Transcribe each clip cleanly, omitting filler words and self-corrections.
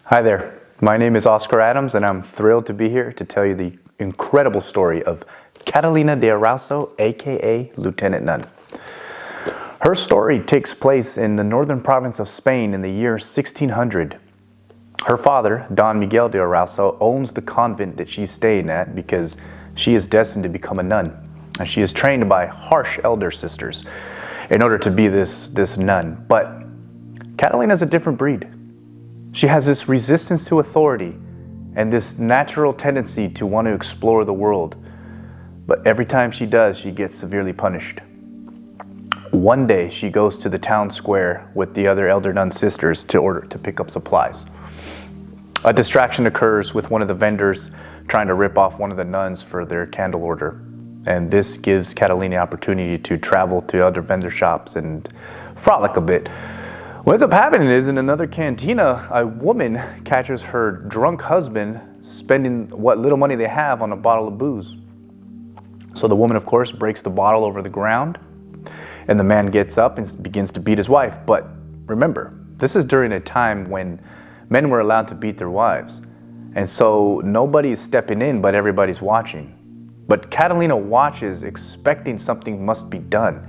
Hi there, my name is Oscar Adams and I'm thrilled to be here to tell you the incredible story of Catalina de Erauso, aka Lieutenant Nun. Her story takes place in the northern province of Spain in the year 1600. Her father, Don Miguel de Erauso, owns the convent that she's staying at because she is destined to become a nun. And she is trained by harsh elder sisters in order to be this nun. But Catalina is a different breed. She has this resistance to authority and this natural tendency to want to explore the world. But every time she does, she gets severely punished. One day, she goes to the town square with the other elder nun sisters to pick up supplies. A distraction occurs with one of the vendors trying to rip off one of the nuns for their candle order. And this gives Catalina the opportunity to travel to other vendor shops and frolic a bit. What ends up happening is in another cantina, a woman catches her drunk husband spending what little money they have on a bottle of booze. So the woman, of course, breaks the bottle over the ground, and the man gets up and begins to beat his wife. But remember, this is during a time when men were allowed to beat their wives. And so nobody is stepping in, but everybody's watching. But Catalina watches, expecting something must be done,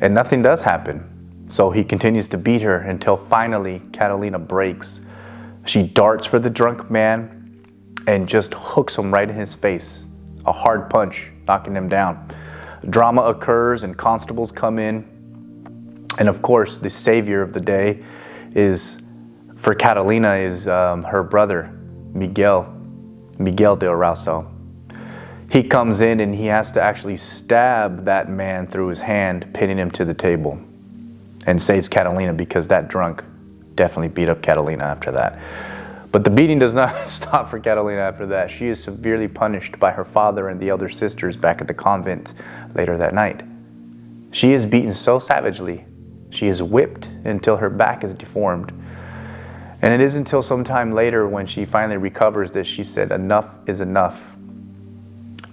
and nothing does happen. So he continues to beat her until finally Catalina breaks. She darts for the drunk man and just hooks him right in his face. A hard punch, knocking him down. Drama occurs and constables come in. And of course, the savior of the day for Catalina is her brother, Miguel de Erauso. He comes in and he has to actually stab that man through his hand, pinning him to the table. And saves Catalina because that drunk definitely beat up Catalina after that. But the beating does not stop for Catalina after that. She is severely punished by her father and the elder sisters back at the convent later that night. She is beaten so savagely, she is whipped until her back is deformed. And it is until some time later when she finally recovers that she said, "Enough is enough."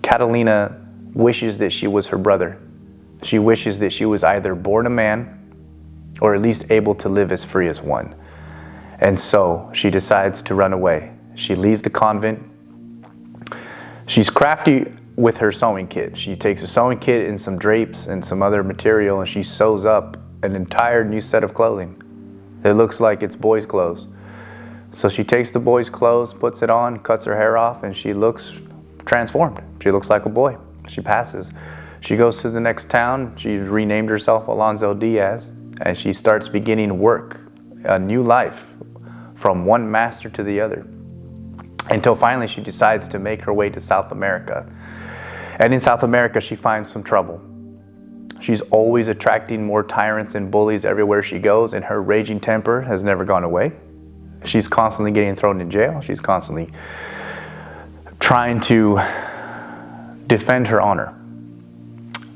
Catalina wishes that she was her brother. She wishes that she was either born a man or at least able to live as free as one. And so she decides to run away. She leaves the convent. She's crafty with her sewing kit. She takes a sewing kit and some drapes and some other material and she sews up an entire new set of clothing. It looks like it's boys' clothes. So she takes the boys' clothes, puts it on, cuts her hair off, and she looks transformed. She looks like a boy. She passes. She goes to the next town. She's renamed herself Alonso Diaz. And she starts beginning work, a new life, from one master to the other. Until finally she decides to make her way to South America. And in South America, she finds some trouble. She's always attracting more tyrants and bullies everywhere she goes, and her raging temper has never gone away. She's constantly getting thrown in jail. She's constantly trying to defend her honor.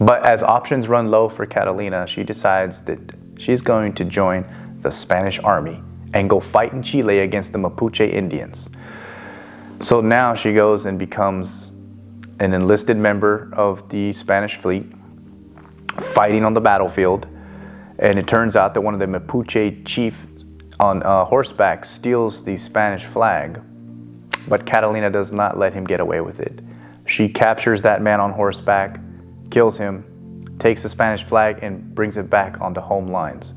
But as options run low for Catalina, she decides that she's going to join the Spanish army and go fight in Chile against the Mapuche Indians. So now she goes and becomes an enlisted member of the Spanish fleet, fighting on the battlefield. And it turns out that one of the Mapuche chiefs on horseback steals the Spanish flag, but Catalina does not let him get away with it. She captures that man on horseback, kills him, takes the Spanish flag and brings it back onto home lines.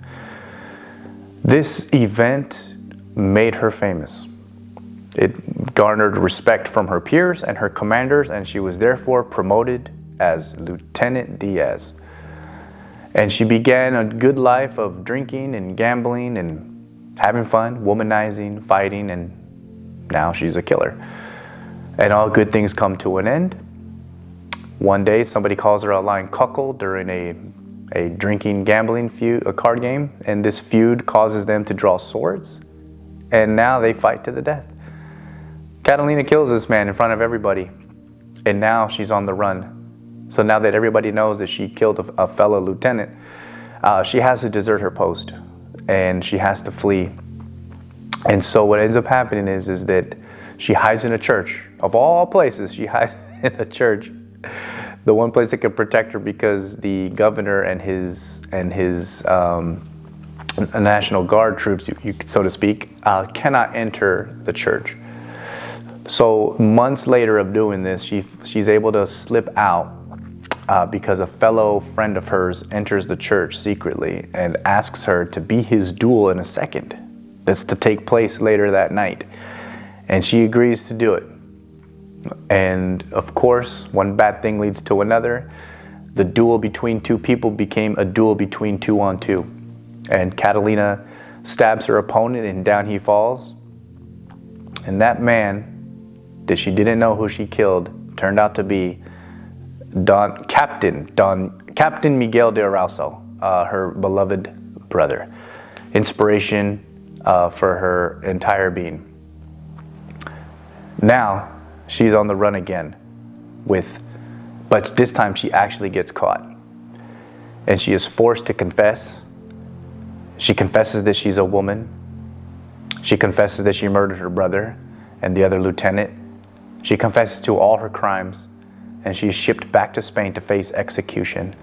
This event made her famous. It garnered respect from her peers and her commanders, and she was therefore promoted as Lieutenant Diaz. And she began a good life of drinking and gambling and having fun, womanizing, fighting, and now she's a killer. And all good things come to an end. One day, somebody calls her a lying cuckold during a drinking, gambling feud, a card game, and this feud causes them to draw swords, and now they fight to the death. Catalina kills this man in front of everybody, and now she's on the run. So now that everybody knows that she killed a fellow lieutenant, she has to desert her post, and she has to flee. And so what ends up happening is that she hides in a church. Of all places, she hides in a church. The one place that could protect her because the governor and his National Guard troops, so to speak, cannot enter the church. So months later of doing this, she's able to slip out because a fellow friend of hers enters the church secretly and asks her to be his dual in a second. That's to take place later that night. And she agrees to do it. And of course, one bad thing leads to another. The duel between two people became a duel between 2-on-2. And Catalina stabs her opponent and down he falls. And that man that she didn't know who she killed turned out to be Captain Miguel de Erauso, her beloved brother. Inspiration for her entire being. Now she's on the run again but this time she actually gets caught. And she is forced to confess. She confesses that she's a woman. She confesses that she murdered her brother and the other lieutenant. She confesses to all her crimes, and she is shipped back to Spain to face execution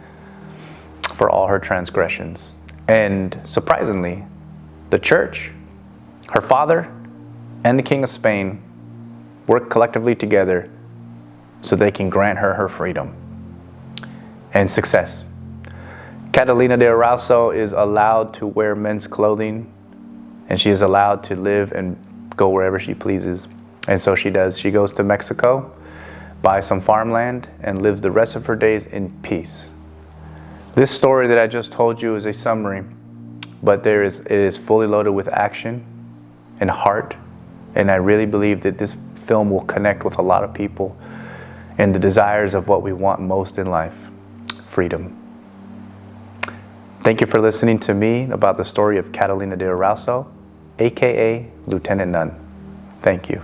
for all her transgressions. And surprisingly, the church, her father, and the King of Spain work collectively together so they can grant her her freedom and success. Catalina de Erauso is allowed to wear men's clothing, and she is allowed to live and go wherever she pleases. And so she does. She goes to Mexico, buys some farmland, and lives the rest of her days in peace. This story that I just told you is a summary, but it is fully loaded with action and heart. And I really believe that this film will connect with a lot of people and the desires of what we want most in life: freedom. Thank you for listening to me about the story of Catalina de Erauso, aka Lieutenant Nun. Thank you.